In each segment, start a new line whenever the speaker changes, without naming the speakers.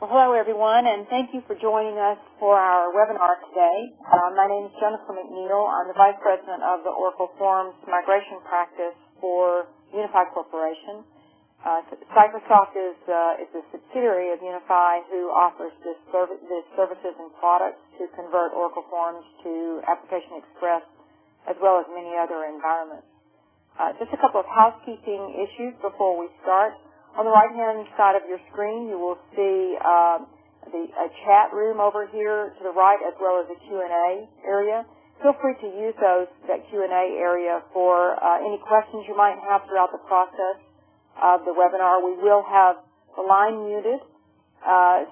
Well, hello everyone, and thank you for joining us for our webinar today. My name is Jennifer McNeil. I'm the Vice President of the Oracle Forms Migration Practice for Unify Corporation. CipherSoft is a subsidiary of Unify who offers this services and products to convert Oracle Forms to Application Express as well as many other environments. Just a couple of housekeeping issues before we start. On the right-hand side of your screen, you will see a chat room over here to the right, as well as a Q&A area. Feel free to use that Q&A area for any questions you might have throughout the process of the webinar. We will have the line muted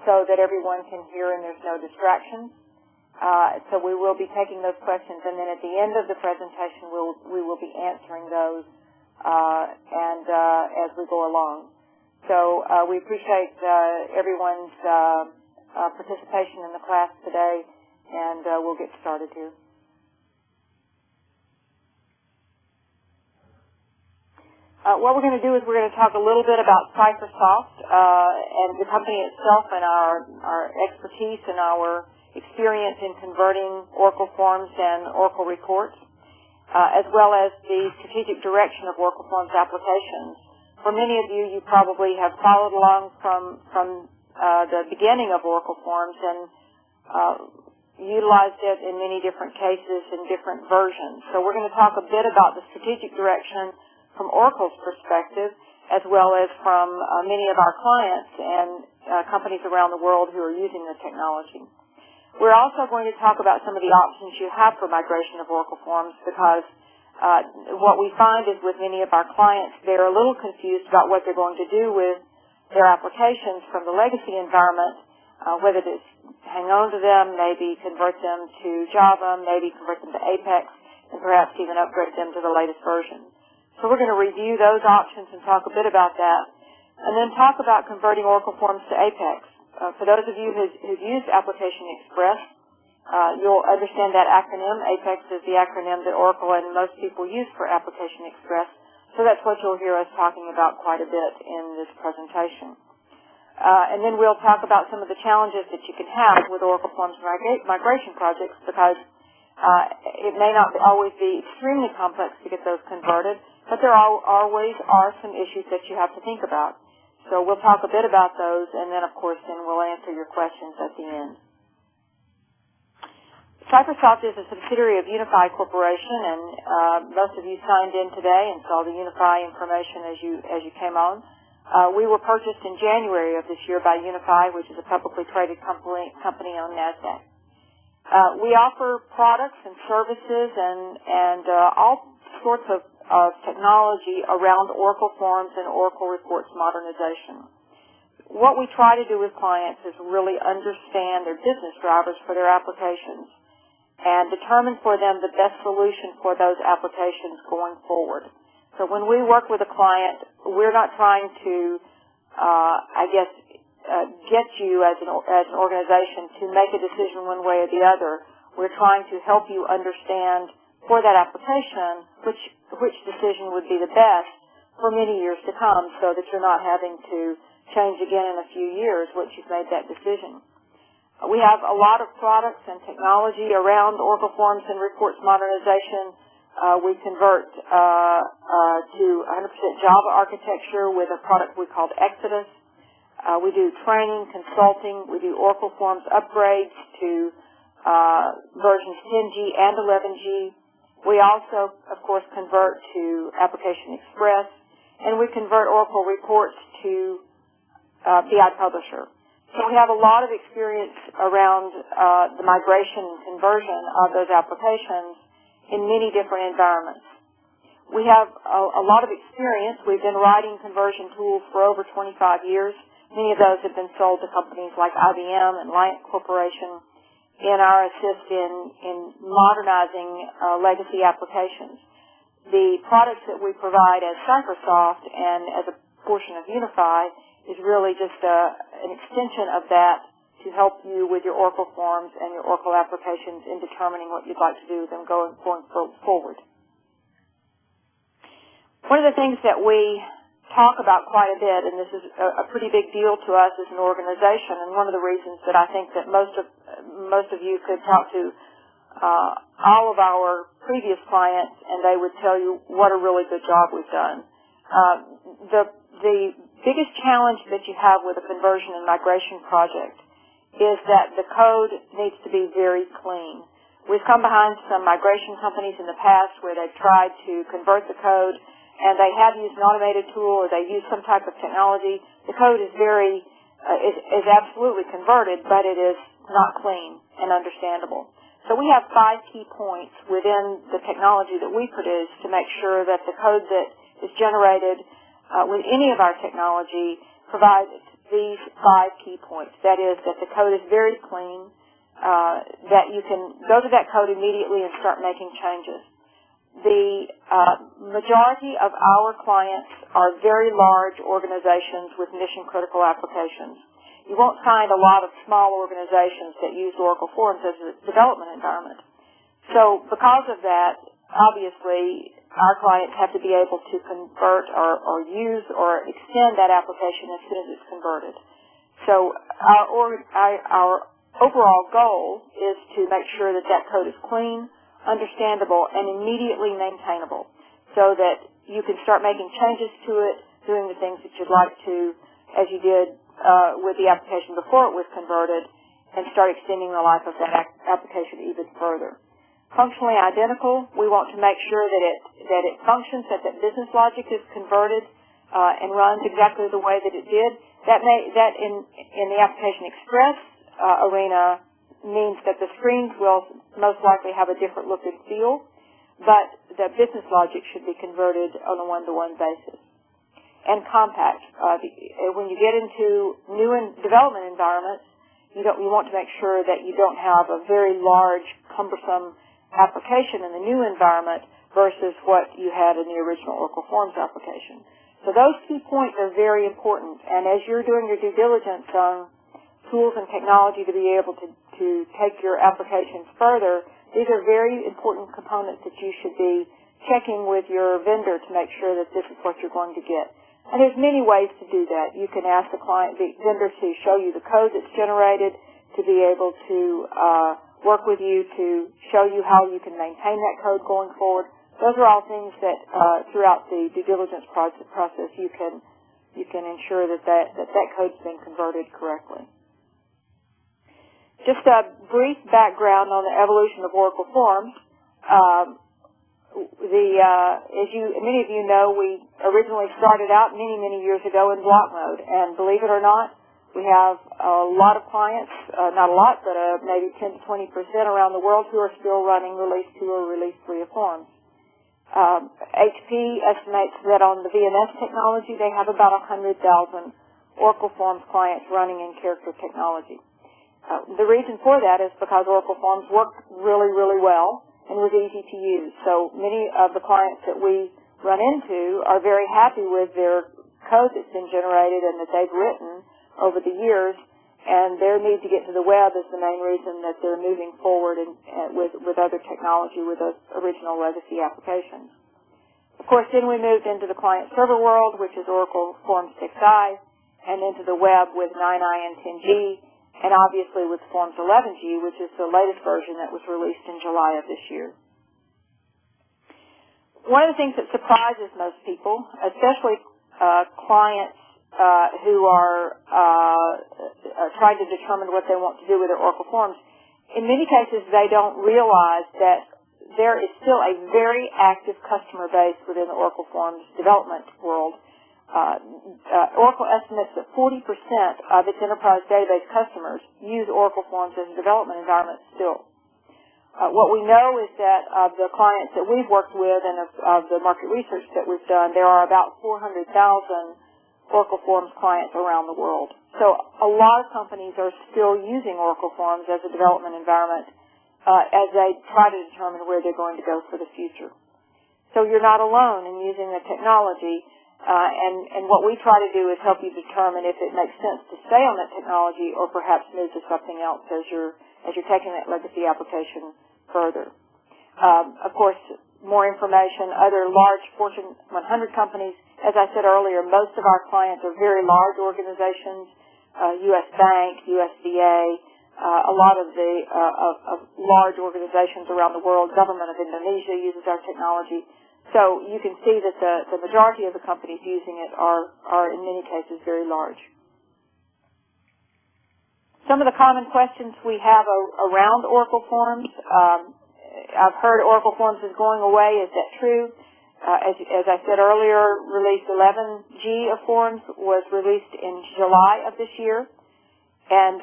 so that everyone can hear and there's no distractions. So we will be taking those questions, and then at the end of the presentation, we will be answering those as we go along. So we appreciate everyone's participation in the class today, and we'll get started here. What we're going to do is we're going to talk a little bit about CipherSoft and the company itself and our expertise and our experience in converting Oracle Forms and Oracle reports, as well as the strategic direction of Oracle Forms applications. For many of you, you probably have followed along from the beginning of Oracle Forms and utilized it in many different cases in different versions. So we're going to talk a bit about the strategic direction from Oracle's perspective, as well as from many of our clients and companies around the world who are using the technology. We're also going to talk about some of the options you have for migration of Oracle Forms, because what we find is with many of our clients, they're a little confused about what they're going to do with their applications from the legacy environment, whether to hang on to them, maybe convert them to Java, maybe convert them to Apex, and perhaps even upgrade them to the latest version. So we're going to review those options and talk a bit about that, and then talk about converting Oracle Forms to Apex. For those of you who've used Application Express, you'll understand that acronym. Apex is the acronym that Oracle and most people use for Application Express. So that's what you'll hear us talking about quite a bit in this presentation. And then we'll talk about some of the challenges that you can have with Oracle Forms migration projects, because it may not always be extremely complex to get those converted, but there always are some issues that you have to think about. So we'll talk a bit about those, and then, of course, we'll answer your questions at the end. CipherSoft is a subsidiary of Unify Corporation, and most of you signed in today and saw the Unify information as you came on. We were purchased in January of this year by Unify, which is a publicly traded company on NASDAQ. We offer products and services and all sorts of technology around Oracle Forms and Oracle Reports modernization. What we try to do with clients is really understand their business drivers for their applications and determine for them the best solution for those applications going forward. So when we work with a client, we're not trying to, get you as an organization to make a decision one way or the other. We're trying to help you understand for that application which decision would be the best for many years to come, so that you're not having to change again in a few years once you've made that decision. We have a lot of products and technology around Oracle Forms and Reports modernization. We convert to 100% Java architecture with a product we called Exodus. We do training, consulting. We do Oracle Forms upgrades to versions 10G and 11G. We also, of course, convert to Application Express, and we convert Oracle Reports to BI Publisher. So we have a lot of experience around the migration and conversion of those applications in many different environments. We have a lot of experience. We've been writing conversion tools for over 25 years. Many of those have been sold to companies like IBM and Liant Corporation in our assist in modernizing legacy applications. The products that we provide as CipherSoft and as a portion of Unify is really just an extension of that to help you with your Oracle Forms and your Oracle applications in determining what you'd like to do with them going forward. One of the things that we talk about quite a bit, and this is a pretty big deal to us as an organization, and one of the reasons that I think that most of you could talk to all of our previous clients, and they would tell you what a really good job we've done. The biggest challenge that you have with a conversion and migration project is that the code needs to be very clean. We've come behind some migration companies in the past where they've tried to convert the code, and they have used an automated tool or they use some type of technology. The code is is absolutely converted, but it is not clean and understandable. So we have 5 key points within the technology that we produce to make sure that the code that is generated with any of our technology provides these 5 key points. That is, that the code is very clean, that you can go to that code immediately and start making changes. The majority of our clients are very large organizations with mission-critical applications. You won't find a lot of small organizations that use Oracle Forms as a development environment. So because of that, obviously, our clients have to be able to convert or use or extend that application as soon as it's converted. So our overall goal is to make sure that that code is clean, understandable, and immediately maintainable so that you can start making changes to it, doing the things that you'd like to, as you did with the application before it was converted, and start extending the life of that application even further. Functionally identical, we want to make sure that it functions, that business logic is converted and runs exactly the way that it did. That in the Application Express arena means that the screens will most likely have a different look and feel, but the business logic should be converted on a one-to-one basis. And compact. When you get into new development environments, you want to make sure that you don't have a very large, cumbersome application in the new environment versus what you had in the original Oracle Forms application. So those 2 points are very important. And as you're doing your due diligence on tools and technology to be able to take your applications further, these are very important components that you should be checking with your vendor to make sure that this is what you're going to get. And there's many ways to do that. You can ask the vendor to show you the code that's generated, to be able to work with you to show you how you can maintain that code going forward. Those are all things that throughout the due diligence process you can ensure that code's been converted correctly. Just a brief background on the evolution of Oracle Forms. As many of you know, we originally started out many years ago in block mode, and believe it or not, we have a lot of clients, not a lot, but maybe 10 to 20% around the world who are still running Release 2 or Release 3 of Forms. HP estimates that on the VMS technology, they have about 100,000 Oracle Forms clients running in character technology. The reason for that is because Oracle Forms worked really well and was easy to use. So many of the clients that we run into are very happy with their code that's been generated and that they've written over the years, and their need to get to the web is the main reason that they're moving forward with other technology, with those original legacy applications. Of course, then we moved into the client-server world, which is Oracle Forms 6i, and into the web with 9i and 10g, and obviously with Forms 11g, which is the latest version that was released in July of this year. One of the things that surprises most people, especially clients who are trying to determine what they want to do with their Oracle Forms, in many cases they don't realize that there is still a very active customer base within the Oracle Forms development world. Oracle estimates that 40% of its enterprise database customers use Oracle Forms as a development environment still. What we know is that of the clients that we've worked with and of the market research that we've done, there are about 400,000 Oracle Forms clients around the world. So a lot of companies are still using Oracle Forms as a development environment as they try to determine where they're going to go for the future. So you're not alone in using the technology, and what we try to do is help you determine if it makes sense to stay on that technology or perhaps move to something else as you're taking that legacy application further. Of course, more information, other large Fortune 100 companies As I said earlier, most of our clients are very large organizations, U.S. Bank, USDA, a lot of the of large organizations around the world. Government of Indonesia uses our technology. So you can see that the majority of the companies using it are in many cases very large. Some of the common questions we have around Oracle Forms. I've heard Oracle Forms is going away. Is that true? As I said earlier, release 11G of Forms was released in July of this year. And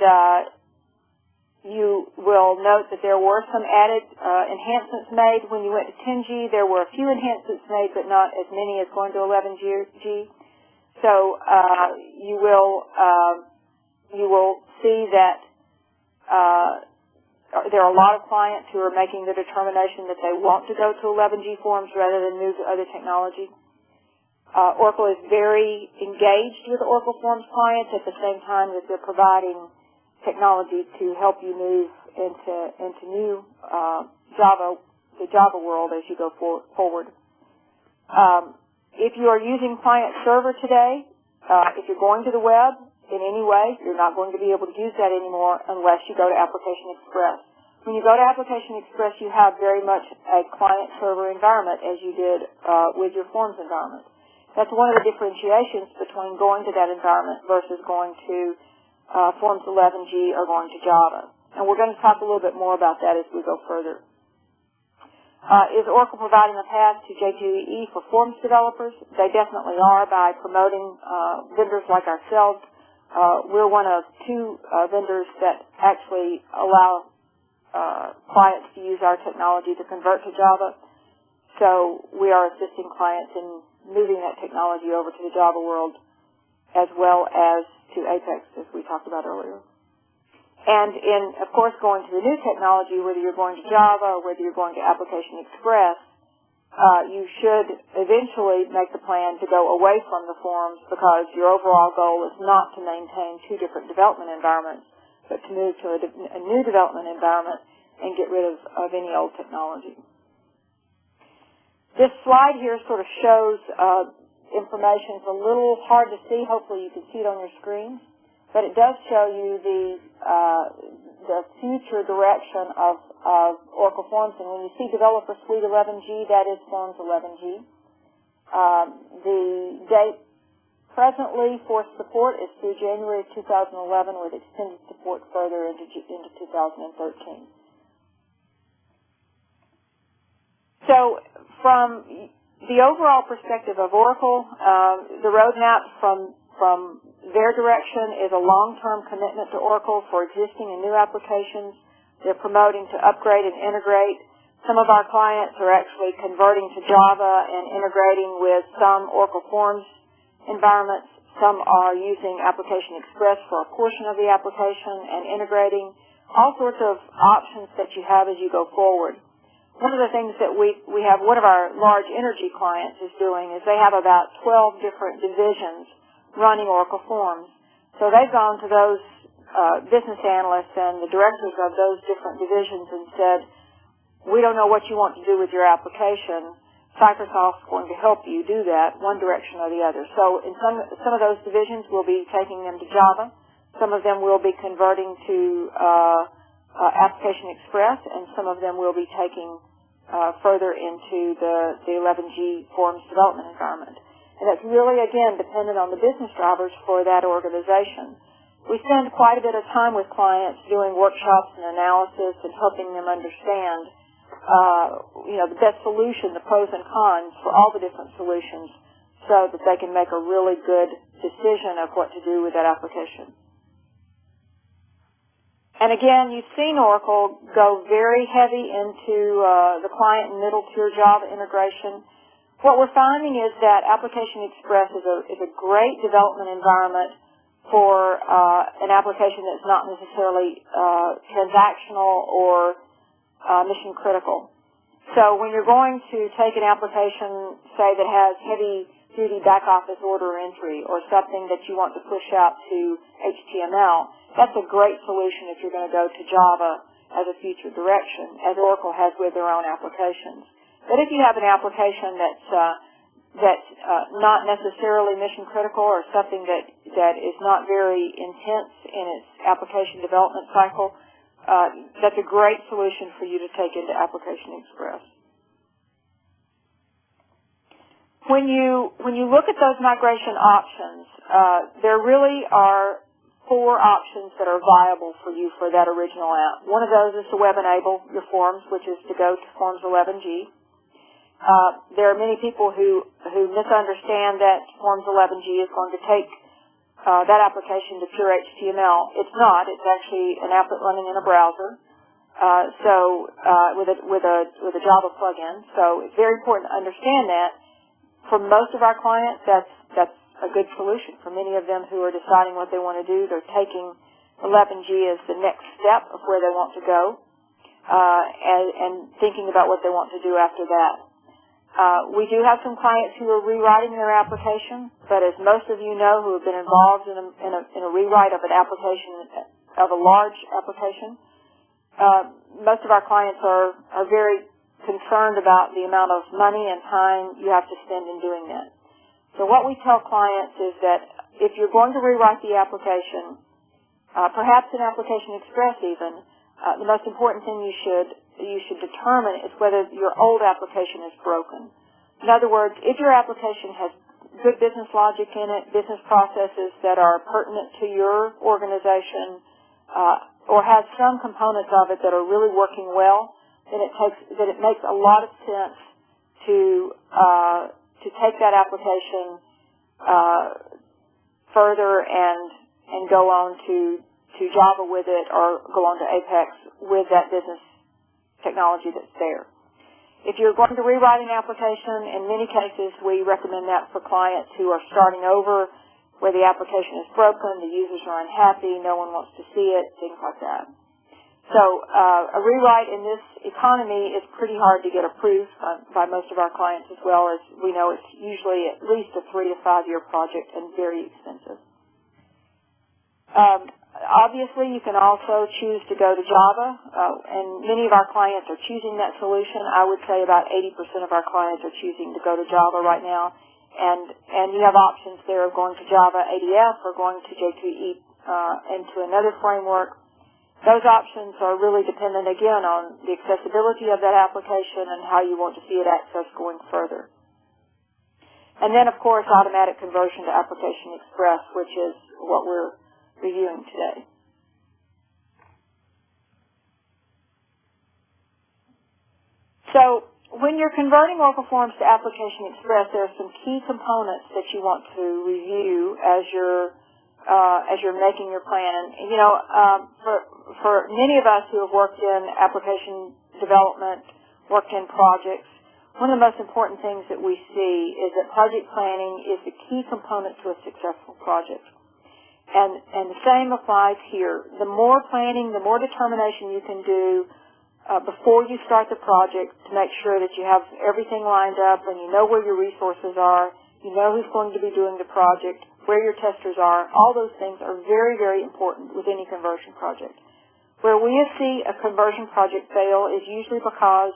you will note that there were some added enhancements made. When you went to 10G, there were a few enhancements made, but not as many as going to 11G. So you will see that there are a lot of clients who are making the determination that they want to go to 11G Forms rather than move to other technology. Oracle is very engaged with Oracle Forms clients at the same time that they're providing technology to help you move into new the Java world as you go forward. If you are using client server today, if you're going to the web in any way, you're not going to be able to use that anymore unless you go to Application Express. When you go to Application Express, you have very much a client server environment as you did with your Forms environment. That's one of the differentiations between going to that environment versus going to Forms 11G or going to Java. And we're going to talk a little bit more about that as we go further. Is Oracle providing a path to J2EE for Forms developers? They definitely are by promoting vendors like ourselves. We're one of two vendors that actually allow clients to use our technology to convert to Java. So we are assisting clients in moving that technology over to the Java world as well as to Apex, as we talked about earlier. And in, of course, going to the new technology, whether you're going to Java or whether you're going to Application Express, you should eventually make the plan to go away from the Forms because your overall goal is not to maintain two different development environments, but to move to a new development environment and get rid of any old technology. This slide here sort of shows information. It's a little hard to see. Hopefully you can see it on your screen. But it does show you the future direction of Oracle Forms. And when you see Developer Suite 11G, that is Forms 11G. The date presently for support is through January of 2011 with extended support further into 2013. So from the overall perspective of Oracle, the roadmap from their direction is a long-term commitment to Oracle for existing and new applications. They're promoting to upgrade and integrate. Some of our clients are actually converting to Java and integrating with some Oracle Forms environments. Some are using Application Express for a portion of the application and integrating all sorts of options that you have as you go forward. One of the things that we have, one of our large energy clients is doing is they have about 12 different divisions running Oracle Forms. So they've gone to those business analysts and the directors of those different divisions and said, we don't know what you want to do with your application. Microsoft's going to help you do that one direction or the other. So in some of those divisions, we'll be taking them to Java. Some of them will be converting to Application Express, and some of them will be taking further into the 11G Forms development environment. And that's really, again, dependent on the business drivers for that organization. We spend quite a bit of time with clients doing workshops and analysis and helping them understand the best solution, the pros and cons for all the different solutions so that they can make a really good decision of what to do with that application. And again, you've seen Oracle go very heavy into the client and middle tier Java integration. What we're finding is that Application Express is a great development environment for an application that's not necessarily transactional or mission critical. So when you're going to take an application, say, that has heavy-duty back-office order entry or something that you want to push out to HTML, that's a great solution if you're going to go to Java as a future direction, as Oracle has with their own applications. But if you have an application that's that's not necessarily mission critical or something that is not very intense in its application development cycle, that's a great solution for you to take into Application Express. When you look at those migration options, there really are 4 options that are viable for you for that original app. One of those is to web enable your forms, which is to go to Forms 11G. There are many people who misunderstand that Forms 11G is going to take that application to pure HTML. It's not. It's actually an applet running in a browser, with a Java plugin. So it's very important to understand that. For most of our clients, that's a good solution. For many of them who are deciding what they want to do, they're taking 11G as the next step of where they want to go, and thinking about what they want to do after that. We do have some clients who are rewriting their application, but as most of you know who have been involved in a rewrite of an application, of a large application, most of our clients are very concerned about the amount of money and time you have to spend in doing that. So what we tell clients is that if you're going to rewrite the application, perhaps in Application Express even, the most important thing you should determine is whether your old application is broken. In other words, if your application has good business logic in it, business processes that are pertinent to your organization, or has some components of it that are really working well, then it makes a lot of sense to take that application further and go on to Java with it, or go on to Apex with that business technology that's there. If you're going to rewrite an application, in many cases we recommend that for clients who are starting over, where the application is broken, the users are unhappy, no one wants to see it, things like that. So a rewrite in this economy is pretty hard to get approved by most of our clients, as well as we know it's usually at least a 3 to 5 year project and very expensive. Obviously, you can also choose to go to Java, and many of our clients are choosing that solution. I would say about 80% of our clients are choosing to go to Java right now, and you have options there of going to Java ADF or going to J2EE into another framework. Those options are really dependent, again, on the accessibility of that application and how you want to see it accessed going further. And then, of course, automatic conversion to Application Express, which is what we're reviewing today. So when you're converting Oracle Forms to Application Express, there are some key components that you want to review as you're making your plan. And, you know, for many of us who have worked in application development, worked in projects, one of the most important things that we see is that project planning is the key component to a successful project. And the same applies here. The more planning, the more determination you can do before you start the project to make sure that you have everything lined up and you know where your resources are, you know who's going to be doing the project, where your testers are. All those things are very, very important with any conversion project. Where we see a conversion project fail is usually because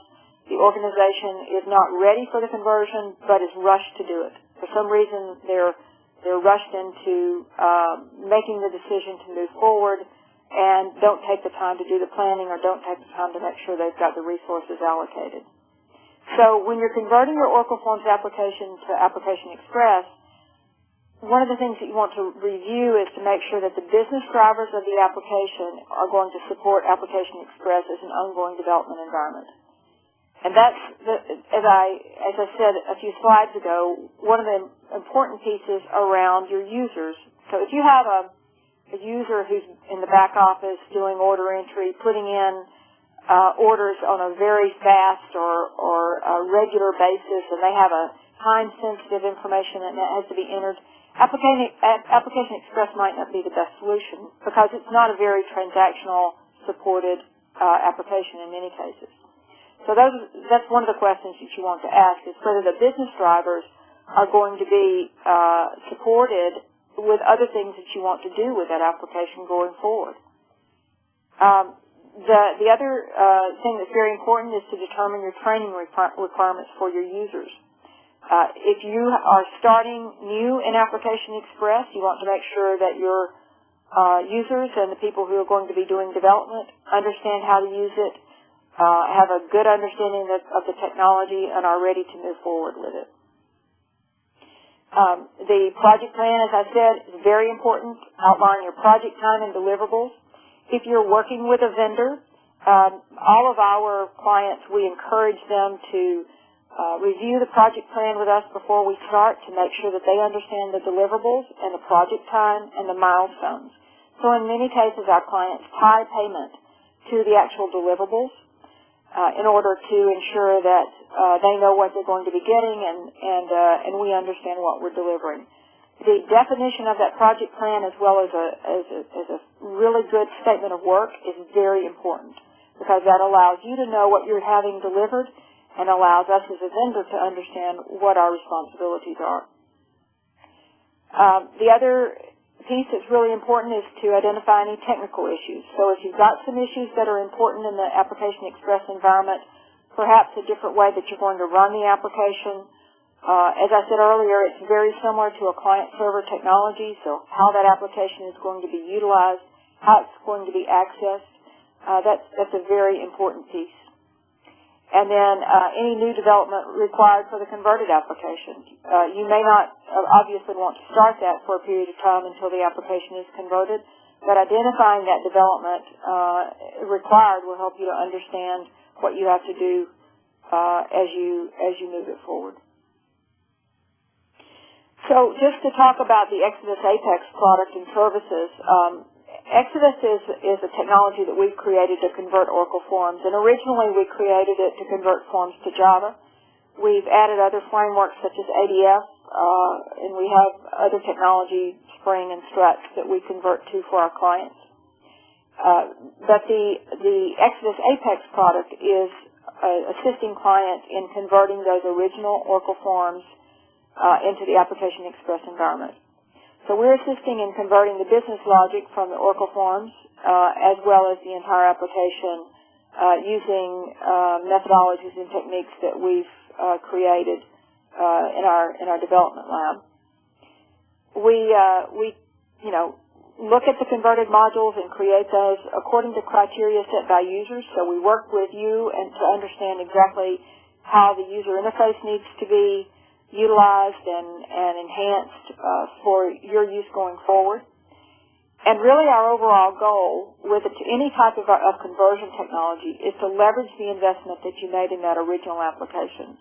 the organization is not ready for the conversion but is rushed to do it. For some reason, they're rushed into making the decision to move forward and don't take the time to do the planning or don't take the time to make sure they've got the resources allocated. So when you're converting your Oracle Forms application to Application Express, one of the things that you want to review is to make sure that the business drivers of the application are going to support Application Express as an ongoing development environment. And that's, as I said a few slides ago, one of the important pieces around your users. So if you have a user who's in the back office doing order entry, putting in orders on a very fast or a regular basis, and they have a time-sensitive information that has to be entered, Application Express might not be the best solution because it's not a very transactional supported application in many cases. So that's one of the questions that you want to ask, is whether the business drivers are going to be supported with other things that you want to do with that application going forward. The other thing that's very important is to determine your training requirements for your users. If you are starting new in Application Express, you want to make sure that your users and the people who are going to be doing development understand how to use it, have a good understanding of the technology, and are ready to move forward with it. The project plan, as I said, is very important. Outline your project time and deliverables. If you're working with a vendor, all of our clients, we encourage them to review the project plan with us before we start to make sure that they understand the deliverables and the project time and the milestones. So in many cases, our clients tie payment to the actual deliverables in order to ensure that they know what they're going to be getting and we understand what we're delivering. The definition of that project plan, as well as a really good statement of work, is very important because that allows you to know what you're having delivered and allows us as a vendor to understand what our responsibilities are. The other piece that's really important is to identify any technical issues. So if you've got some issues that are important in the Application Express environment, perhaps a different way that you're going to run the application. As I said earlier, it's very similar to a client-server technology, so how that application is going to be utilized, how it's going to be accessed, that's a very important piece. And then any new development required for the converted application. You may not obviously want to start that for a period of time until the application is converted, but identifying that development required will help you to understand what you have to do as you move it forward. So just to talk about the Exodus Apex product and services, Exodus is a technology that we've created to convert Oracle Forms, and originally we created it to convert Forms to Java. We've added other frameworks such as ADF, and we have other technology, Spring and Struts, that we convert to for our clients. But the Exodus Apex product is assisting clients in converting those original Oracle Forms into the Application Express environment. So we're assisting in converting the business logic from the Oracle Forms as well as the entire application using methodologies and techniques that we've created in our development lab. We look at the converted modules and create those according to criteria set by users. So we work with you and to understand exactly how the user interface needs to be utilized and enhanced for your use going forward. And really our overall goal with any type of conversion technology is to leverage the investment that you made in that original application.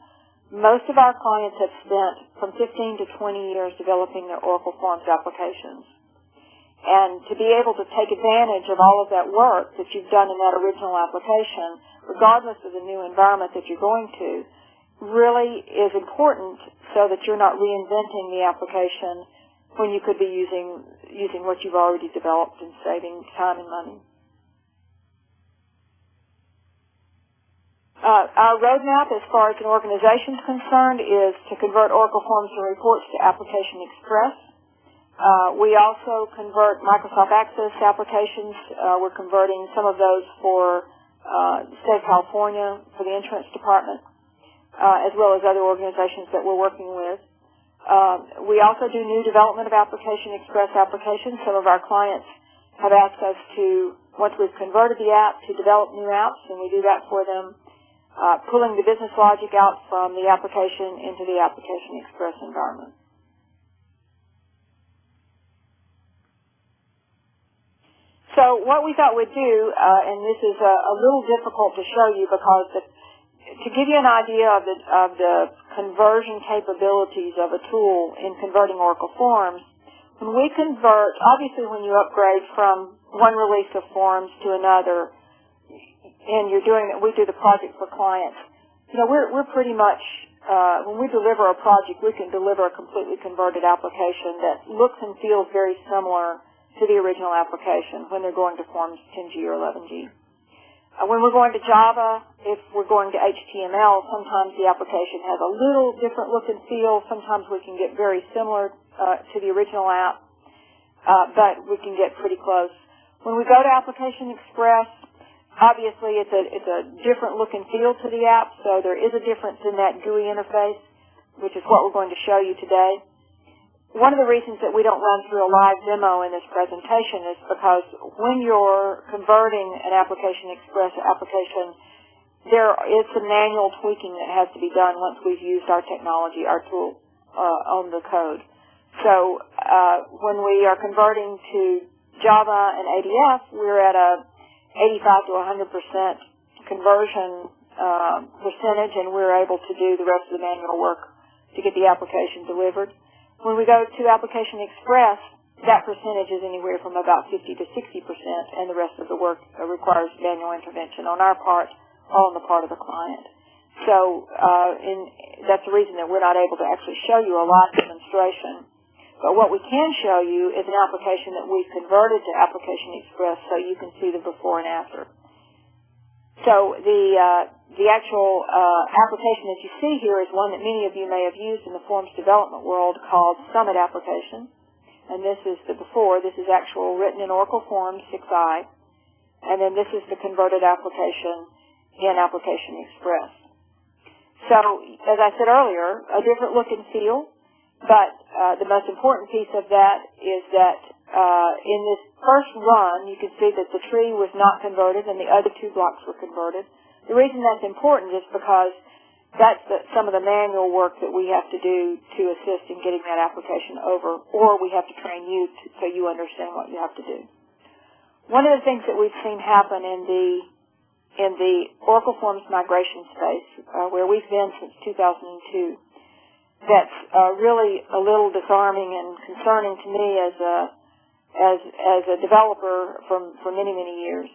Most of our clients have spent from 15 to 20 years developing their Oracle Forms applications. And to be able to take advantage of all of that work that you've done in that original application, regardless of the new environment that you're going to, really is important so that you're not reinventing the application when you could be using what you've already developed and saving time and money. Our roadmap as far as an organization is concerned is to convert Oracle Forms and Reports to Application Express. We also convert Microsoft Access applications. We're converting some of those for the state of California, for the insurance department, as well as other organizations that we're working with. We also do new development of Application Express applications. Some of our clients have asked us to, once we've converted the app, to develop new apps, and we do that for them, pulling the business logic out from the application into the Application Express environment. So what we thought we'd do, and this is a little difficult to show you because to give you an idea of the conversion capabilities of a tool in converting Oracle Forms, when we convert, obviously when you upgrade from one release of Forms to another, and you're doing it, we do the project for clients. We're pretty much when we deliver a project, we can deliver a completely converted application that looks and feels very similar to the original application when they're going to Forms 10G or 11G. When we're going to Java, if we're going to HTML, sometimes the application has a little different look and feel. Sometimes we can get very similar to the original app, but we can get pretty close. When we go to Application Express, obviously it's a different look and feel to the app, so there is a difference in that GUI interface. which is what we're going to show you today. One of the reasons that we don't run through a live demo in this presentation is because when you're converting an Application Express application, there is some manual tweaking that has to be done once we've used our technology, our tool, on the code. So when we are converting to Java and ADF, we're at a 85 to 100% conversion percentage, and we're able to do the rest of the manual work to get the application delivered. When we go to Application Express, that percentage is anywhere from about 50 to 60%, and the rest of the work requires manual intervention on our part, all on the part of the client. So that's the reason that we're not able to actually show you a live demonstration. But what we can show you is an application that we've converted to Application Express so you can see the before and after. So the actual application that you see here is one that many of you may have used in the forms development world called Summit Application. And this is the before. This is actual written in Oracle Forms 6i. And then this is the converted application in Application Express. So, as I said earlier, a different look and feel. But the most important piece of that is that in this first run, you can see that the tree was not converted and the other two blocks were converted. The reason that's important is because that's some of the manual work that we have to do to assist in getting that application over, or we have to train you so you understand what you have to do. One of the things that we've seen happen in the Oracle Forms migration space, where we've been since 2002, that's really a little disarming and concerning to me as a developer for many, many years,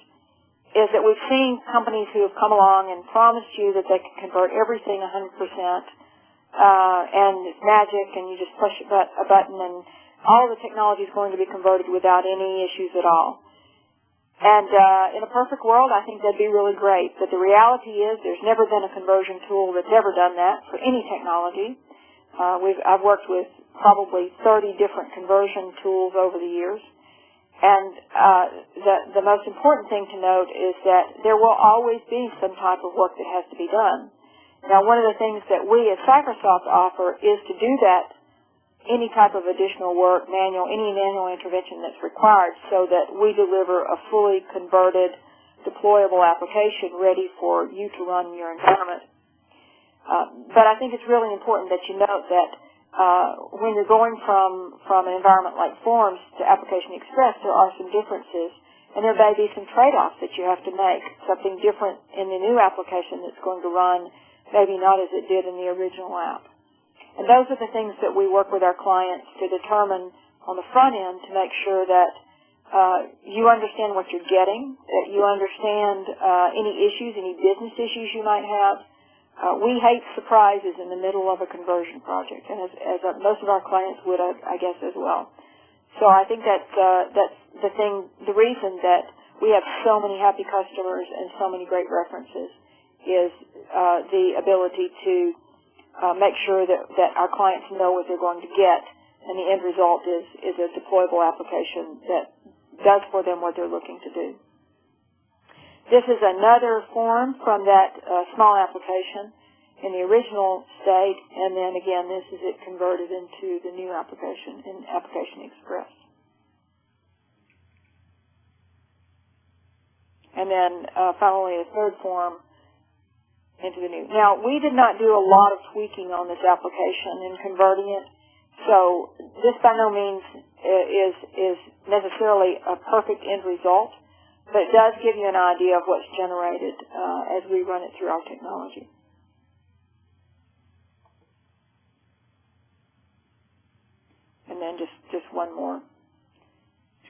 is that we've seen companies who have come along and promised you that they can convert everything 100%, and it's magic, and you just push a button, and all the technology is going to be converted without any issues at all. And in a perfect world, I think that'd be really great. But the reality is there's never been a conversion tool that's ever done that for any technology. I've worked with probably 30 different conversion tools over the years. And the most important thing to note is that there will always be some type of work that has to be done. Now, one of the things that we at Microsoft offer is to do that, any type of additional work, any manual intervention that's required, so that we deliver a fully converted, deployable application ready for you to run in your environment. But I think it's really important that you note that when you're going from an environment like Forms to Application Express, there are some differences, and there may be some trade-offs that you have to make, something different in the new application that's going to run, maybe not as it did in the original app. And those are the things that we work with our clients to determine on the front end to make sure that you understand what you're getting, that you understand any issues, any business issues you might have. We hate surprises in the middle of a conversion project, and as most of our clients would, I guess, as well. So I think that's the reason that we have so many happy customers and so many great references is the ability to make sure that our clients know what they're going to get, and the end result is a deployable application that does for them what they're looking to do. This is another form from that small application in the original state, and then again, this is it converted into the new application in Application Express. And then finally, a third form into the new. Now, we did not do a lot of tweaking on this application in converting it, so this by no means is necessarily a perfect end result, but it does give you an idea of what's generated as we run it through our technology. And then just one more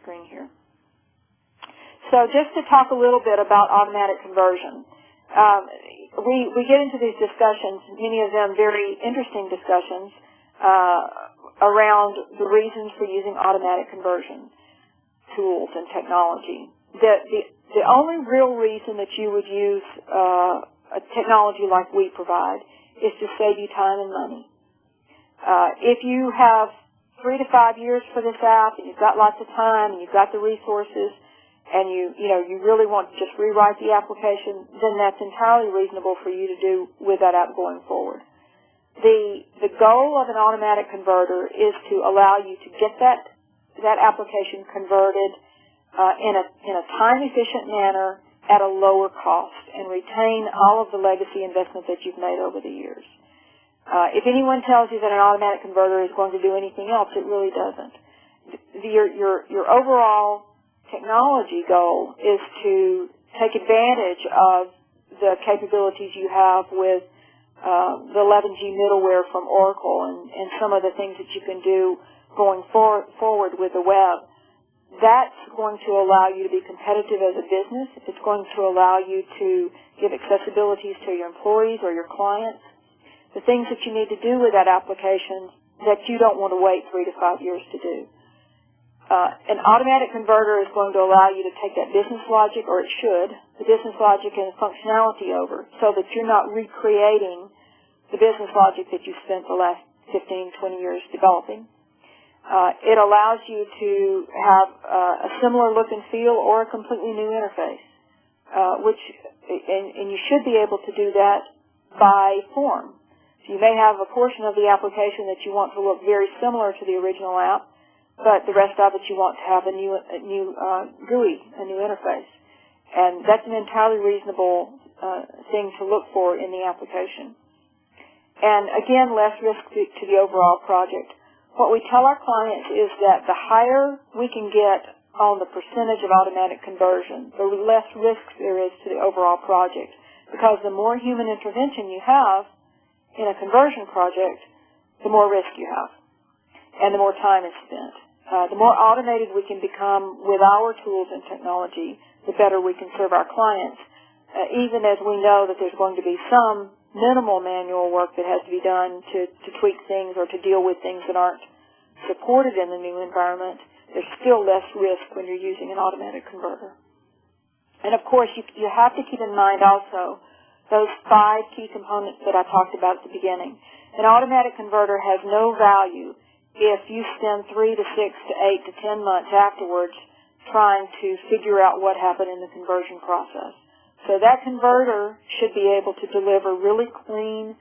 screen here. So just to talk a little bit about automatic conversion. We get into these discussions, many of them very interesting discussions, around the reasons for using automatic conversion tools and technology. The only real reason that you would use a technology like we provide is to save you time and money. If you have 3 to 5 years for this app, and you've got lots of time, and you've got the resources, and you really want to just rewrite the application, then that's entirely reasonable for you to do with that app going forward. The goal of an automatic converter is to allow you to get that application converted in a time-efficient manner at a lower cost and retain all of the legacy investment that you've made over the years. If anyone tells you that an automatic converter is going to do anything else, it really doesn't. Your overall technology goal is to take advantage of the capabilities you have with the 11G middleware from Oracle and some of the things that you can do going forward with the web. That's going to allow you to be competitive as a business. It's going to allow you to give accessibilities to your employees or your clients. The things that you need to do with that application that you don't want to wait 3 to 5 years to do. An automatic converter is going to allow you to take that business logic, or it should, the business logic and functionality over so that you're not recreating the business logic that you spent the last 15, 20 years developing. It allows you to have a similar look and feel or a completely new interface, and you should be able to do that by form. So you may have a portion of the application that you want to look very similar to the original app, but the rest of it you want to have a new GUI, a new interface. And that's an entirely reasonable thing to look for in the application. And again, less risk to the overall project. What we tell our clients is that the higher we can get on the percentage of automatic conversion, the less risk there is to the overall project. Because the more human intervention you have in a conversion project, the more risk you have, and the more time is spent. The more automated we can become with our tools and technology, the better we can serve our clients, even as we know that there's going to be some minimal manual work that has to be done to tweak things or to deal with things that aren't supported in the new environment. There's still less risk when you're using an automatic converter. And of course, you have to keep in mind also those 5 key components that I talked about at the beginning. An automatic converter has no value if you spend 3 to 6 to 8 to 10 months afterwards trying to figure out what happened in the conversion process. So that converter should be able to deliver really clean,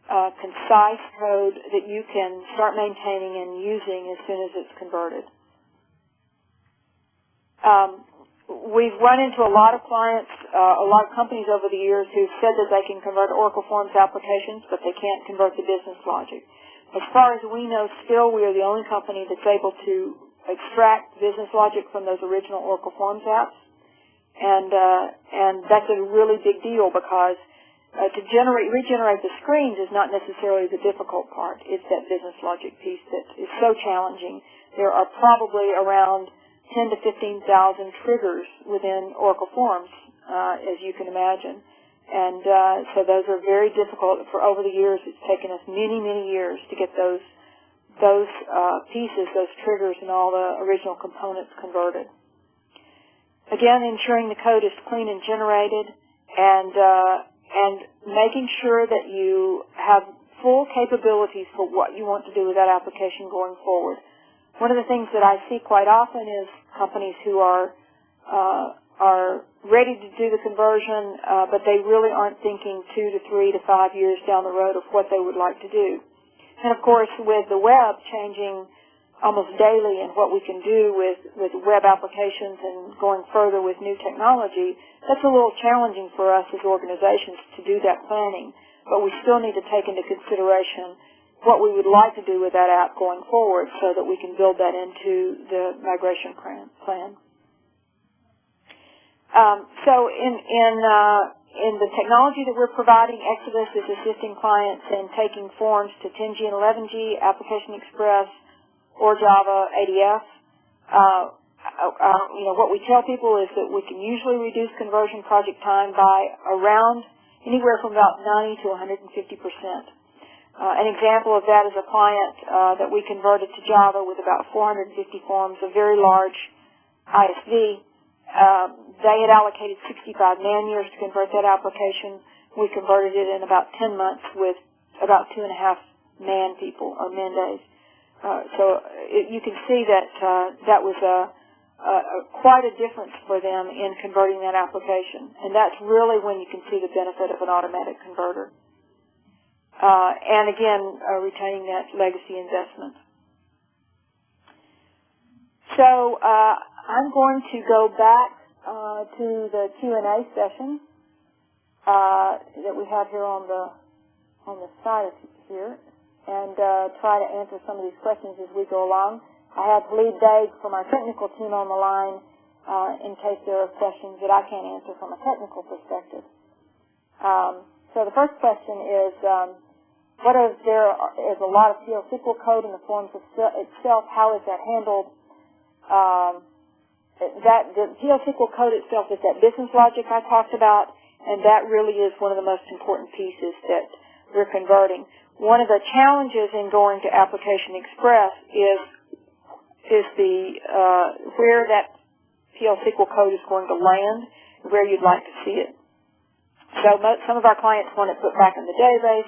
concise code that you can start maintaining and using as soon as it's converted. We've run into a lot of clients, a lot of companies over the years who've said that they can convert Oracle Forms applications, but they can't convert the business logic. As far as we know, still we are the only company that's able to extract business logic from those original Oracle Forms apps. And that's a really big deal because to regenerate the screens is not necessarily the difficult part. It's that business logic piece that is so challenging. There are probably around 10 to 15,000 triggers within Oracle Forms, as you can imagine. And so those are very difficult. For over the years, it's taken us many, many years to get those pieces, those triggers, and all the original components converted. Again, ensuring the code is clean and generated, and making sure that you have full capabilities for what you want to do with that application going forward. One of the things that I see quite often is companies who are ready to do the conversion, but they really aren't thinking 2 to 3 to 5 years down the road of what they would like to do. And of course, with the web changing almost daily and what we can do with web applications and going further with new technology, that's a little challenging for us as organizations to do that planning. But we still need to take into consideration what we would like to do with that app going forward so that we can build that into the migration plan. So in the technology that we're providing, Exodus is assisting clients in taking forms to 10G and 11G, Application Express, or Java ADF. What we tell people is that we can usually reduce conversion project time by around anywhere from about 90 to 150%. An example of that is a client that we converted to Java with about 450 forms, a very large ISV. They had allocated 65 man-years to convert that application. We converted it in about 10 months with about 2.5 man-people or man-days. So you can see that that was quite a difference for them in converting that application. And that's really when you can see the benefit of an automatic converter. and again, retaining that legacy investment. So I'm going to go back to the Q&A session that we have here on the side here, and try to answer some of these questions as we go along. I have Lee Daig from our technical team on the line in case there are questions that I can't answer from a technical perspective. So the first question is, there is a lot of PL SQL code in the forms itself. How is that handled? The PL SQL code itself is that business logic I talked about, and that really is one of the most important pieces that we're converting. One of the challenges in going to Application Express is where that PL SQL code is going to land, where you'd like to see it. So some of our clients want it put back in the database,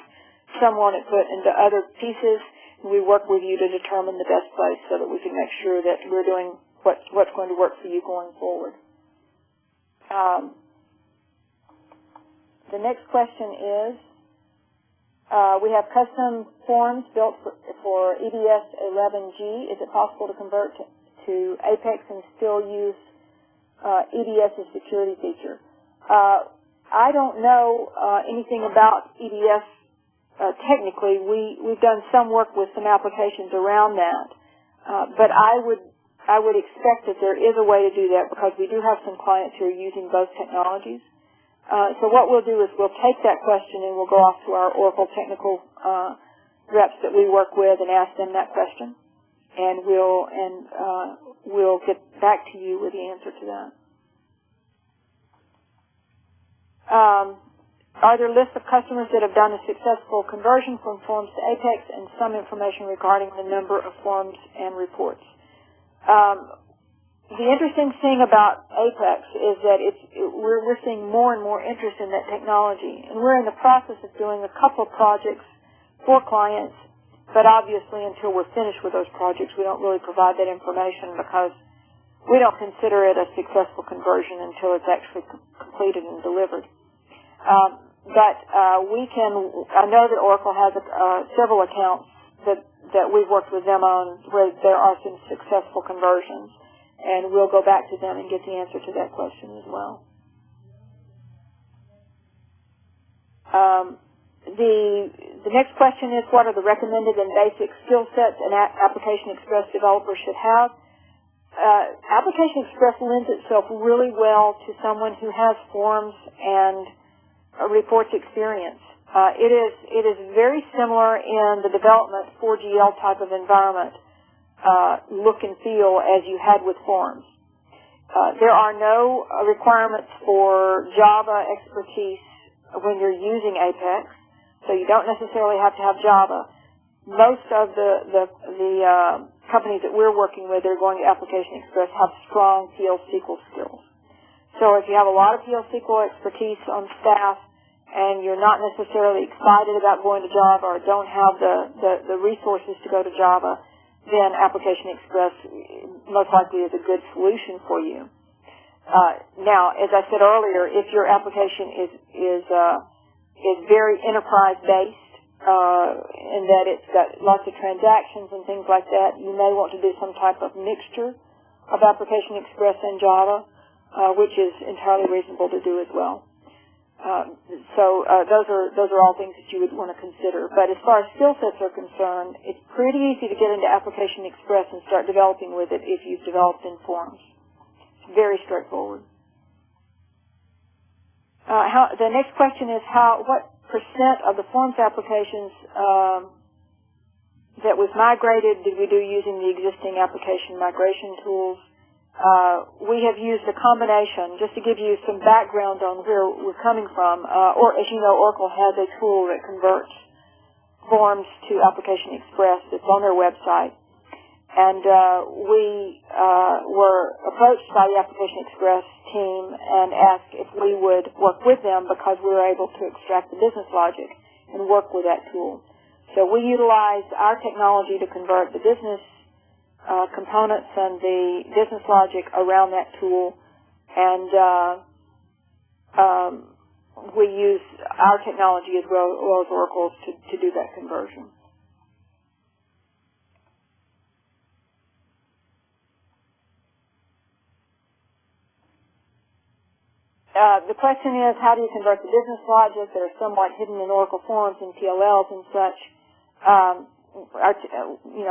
some want it put into other pieces, and we work with you to determine the best place so that we can make sure that we're doing what's going to work for you going forward. The next question is, we have custom forms built for EBS 11G. Is it possible to convert to Apex and still use EBS's security feature? I don't know anything about EBS technically. We've done some work with some applications around that, but I would expect that there is a way to do that because we do have some clients who are using both technologies. So what we'll do is we'll take that question and we'll go off to our Oracle technical reps that we work with and ask them that question, and we'll get back to you with the answer to that. Are there lists of customers that have done a successful conversion from forms to Apex and some information regarding the number of forms and reports? The interesting thing about Apex is that we're seeing more and more interest in that technology, and we're in the process of doing a couple of projects for clients, but obviously until we're finished with those projects, we don't really provide that information because we don't consider it a successful conversion until it's actually completed and delivered. I know that Oracle has several accounts that we've worked with them on where there are some successful conversions, and we'll go back to them and get the answer to that question as well. The next question is, what are the recommended and basic skill sets an Application Express developer should have? Application Express lends itself really well to someone who has forms and reports experience. It is very similar in the development 4GL type of environment, look and feel as you had with forms. There are no requirements for Java expertise when you're using Apex, so you don't necessarily have to have Java. Most of the companies that we're working with that are going to Application Express have strong PL SQL skills. So if you have a lot of PL SQL expertise on staff and you're not necessarily excited about going to Java or don't have the resources to go to Java, then Application Express most likely is a good solution for you. Now, as I said earlier, if your application is very enterprise-based, in that it's got lots of transactions and things like that, you may want to do some type of mixture of Application Express and Java, which is entirely reasonable to do as well. Those are all things that you would want to consider. But as far as skill sets are concerned, it's pretty easy to get into Application Express and start developing with it if you've developed in forms. It's very straightforward. The next question is what percent of the forms applications that was migrated did we do using the existing application migration tools? We have used a combination, just to give you some background on where we're coming from. Or as you know, Oracle has a tool that converts forms to Application Express that's on their website. And we were approached by the Application Express team and asked if we would work with them because we were able to extract the business logic and work with that tool. So we utilized our technology to convert the business components and the business logic around that tool, and we use our technology as well as Oracle's to do that conversion. The question is, how do you convert the business logic that are somewhat hidden in Oracle Forms and TLLs and such?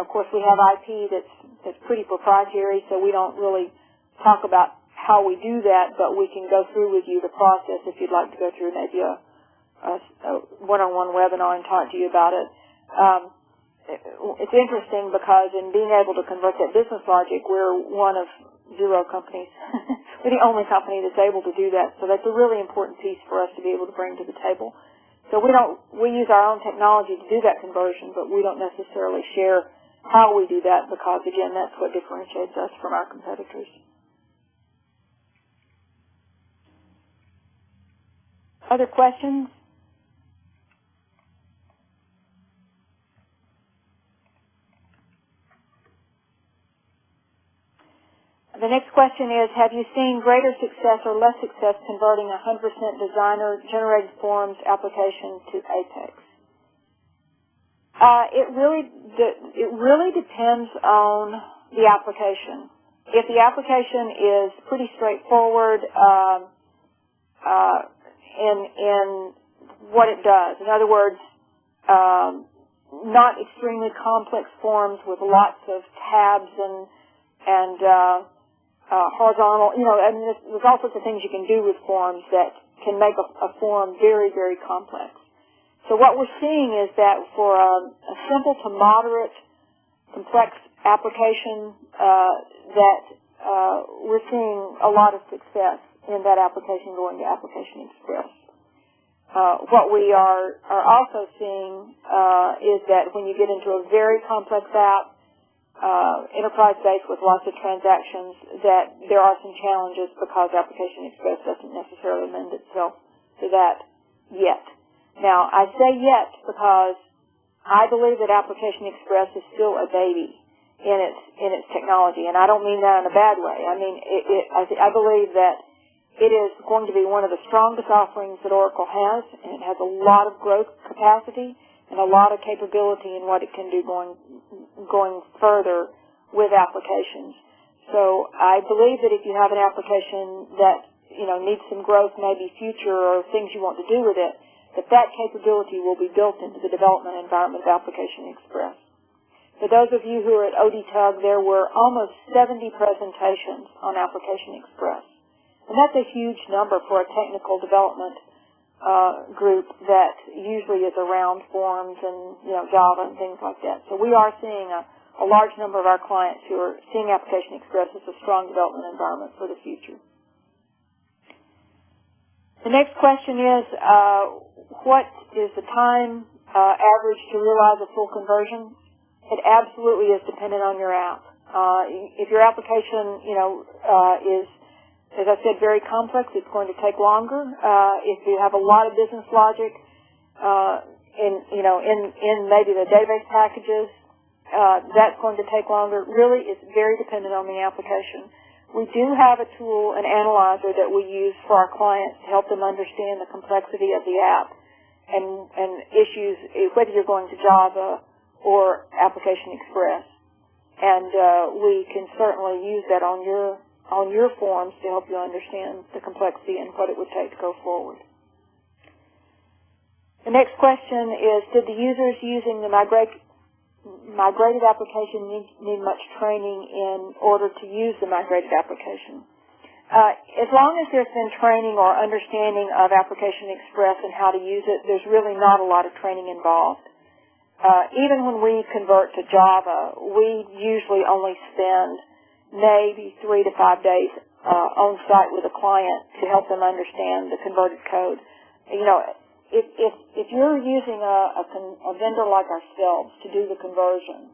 Of course, we have IP that's pretty proprietary, so we don't really talk about how we do that, but we can go through with you the process if you'd like to go through maybe a one-on-one webinar and talk to you about it. It's interesting because in being able to convert that business logic, we're one of 0 companies. We're the only company that's able to do that, so that's a really important piece for us to be able to bring to the table. So we use our own technology to do that conversion, but we don't necessarily share how we do that because, again, that's what differentiates us from our competitors. Other questions? The next question is, have you seen greater success or less success converting 100% designer-generated forms application to Apex? It really depends on the application. If the application is pretty straightforward in what it does, in other words, not extremely complex forms with lots of tabs and horizontal, and there's all sorts of things you can do with forms that can make a form very, very complex. So what we're seeing is that for a simple to moderate complex application, we're seeing a lot of success in that application going to Application Express. What we are also seeing is that when you get into a very complex app, enterprise-based with lots of transactions, that there are some challenges because Application Express doesn't necessarily lend itself to that yet. Now, I say yet because I believe that Application Express is still a baby in its technology, and I don't mean that in a bad way. I mean, I believe that it is going to be one of the strongest offerings that Oracle has, and it has a lot of growth capacity and a lot of capability in what it can do going further with applications. So I believe that if you have an application that needs some growth, maybe future or things you want to do with it, that capability will be built into the development environment of Application Express. For those of you who are at ODTUG, there were almost 70 presentations on Application Express, and that's a huge number for a technical development group that usually is around forms and Java and things like that. So we are seeing a large number of our clients who are seeing Application Express as a strong development environment for the future. The next question is, what is the time average to realize a full conversion? It absolutely is dependent on your app. If your application, is, as I said, very complex, it's going to take longer. If you have a lot of business logic in maybe the database packages, that's going to take longer. Really, it's very dependent on the application. We do have a tool, an analyzer, that we use for our clients to help them understand the complexity of the app and issues, whether you're going to Java or Application Express. And we can certainly use that on your forms to help you understand the complexity and what it would take to go forward. The next question is, did the users using the migrated application need much training in order to use the migrated application? As long as there's been training or understanding of Application Express and how to use it, there's really not a lot of training involved. Even when we convert to Java, we usually only spend maybe 3 to 5 days on site with a client to help them understand the converted code. If you're using a vendor like ourselves to do the conversion,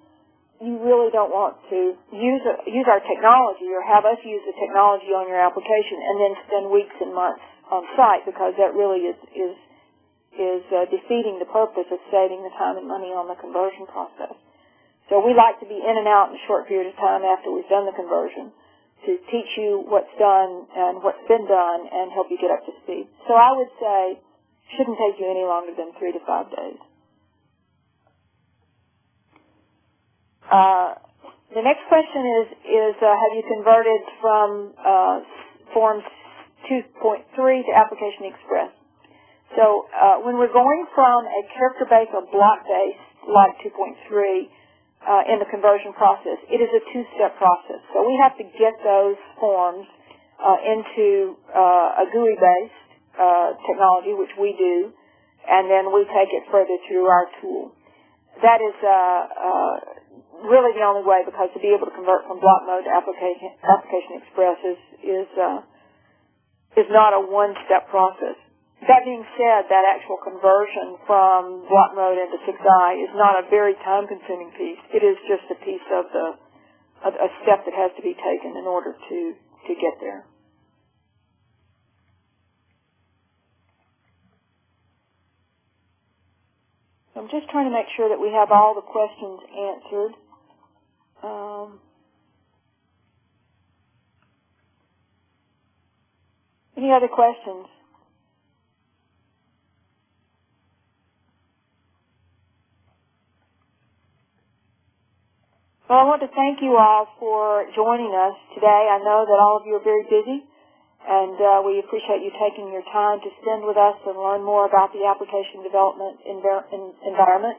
you really don't want to use our technology or have us use the technology on your application and then spend weeks and months on site, because that really is defeating the purpose of saving the time and money on the conversion process. So we like to be in and out in a short period of time after we've done the conversion to teach you what's done and what's been done and help you get up to speed. So I would say it shouldn't take you any longer than 3 to 5 days. The next question is have you converted from Forms 2.3 to Application Express? So when we're going from a character-based or block-based like 2.3 in the conversion process, it is a two-step process. So we have to get those forms into a GUI-based technology, which we do, and then we take it further through our tool. That is really the only way, because to be able to convert from block mode to Application Express is not a one-step process. That being said, that actual conversion from block mode into 6i is not a very time-consuming piece. It is just a piece of a step that has to be taken in order to get there. So I'm just trying to make sure that we have all the questions answered. Any other questions? Well, I want to thank you all for joining us today. I know that all of you are very busy, and we appreciate you taking your time to spend with us and learn more about the application development environment.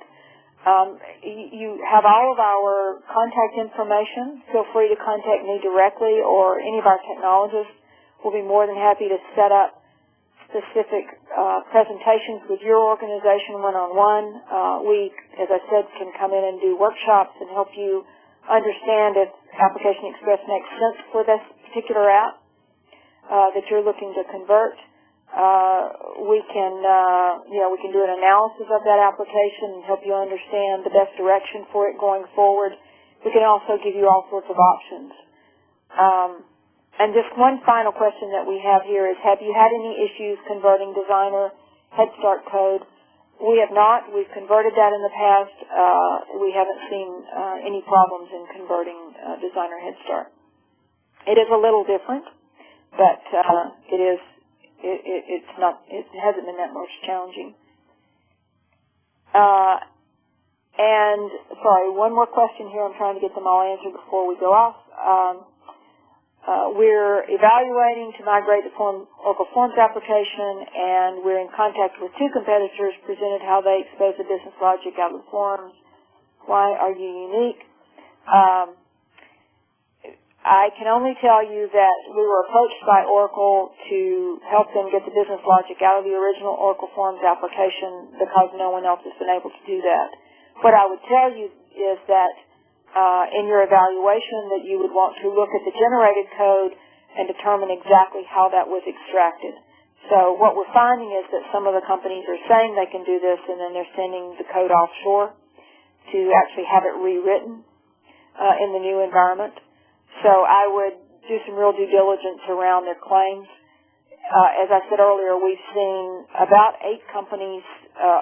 You have all of our contact information. Feel free to contact me directly or any of our technologists. We'll be more than happy to set up specific presentations with your organization one-on-one. We, as I said, can come in and do workshops and help you understand if Application Express makes sense for this particular app that you're looking to convert. We can do an analysis of that application and help you understand the best direction for it going forward. We can also give you all sorts of options. And just one final question that we have here is, have you had any issues converting Designer Head Start code? We have not. We've converted that in the past. We haven't seen any problems in converting Designer Head Start. It is a little different, but it hasn't been that much challenging. And sorry, one more question here. I'm trying to get them all answered before we go off. We're evaluating to migrate the Oracle Forms application, and we're in contact with 2 competitors, presented how they expose the business logic out of the forms. Why are you unique? I can only tell you that we were approached by Oracle to help them get the business logic out of the original Oracle Forms application because no one else has been able to do that. What I would tell you is that in your evaluation that you would want to look at the generated code and determine exactly how that was extracted. So what we're finding is that some of the companies are saying they can do this, and then they're sending the code offshore to actually have it rewritten in the new environment. So I would do some real due diligence around their claims. As I said earlier, we've seen about 8 companies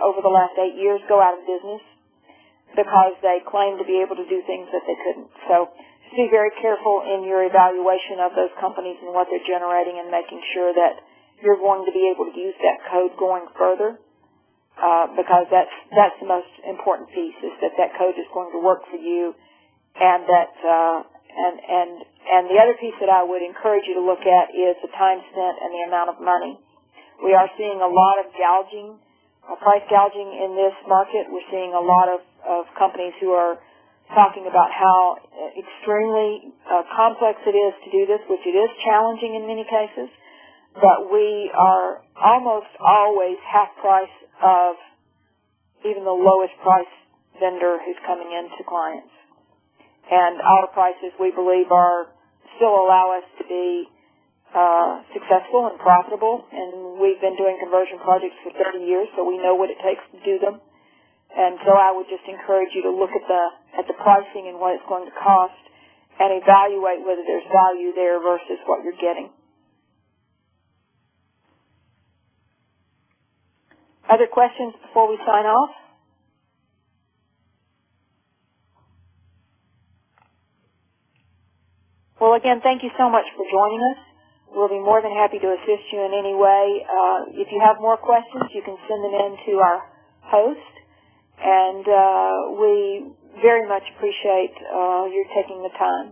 over the last 8 years go out of business because they claim to be able to do things that they couldn't. So just be very careful in your evaluation of those companies and what they're generating, and making sure that you're going to be able to use that code going further, because that's the most important piece, is that that code is going to work for you, and that and the other piece that I would encourage you to look at is the time spent and the amount of money. We are seeing a lot of gouging, price gouging in this market. We're seeing a lot of companies who are talking about how extremely complex it is to do this, which it is challenging in many cases, but we are almost always half price of even the lowest price vendor who's coming into clients. And our prices, we believe, still allow us to be successful and profitable, and we've been doing conversion projects for 30 years, so we know what it takes to do them. And so I would just encourage you to look at the pricing and what it's going to cost, and evaluate whether there's value there versus what you're getting. Other questions before we sign off? Well, Well, again, thank you so much for joining us. We'll be more than happy to assist you in any way. If you have more questions, you can send them in to our host, and we very much appreciate your taking the time.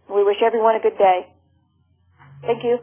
We wish everyone a good day. Thank you.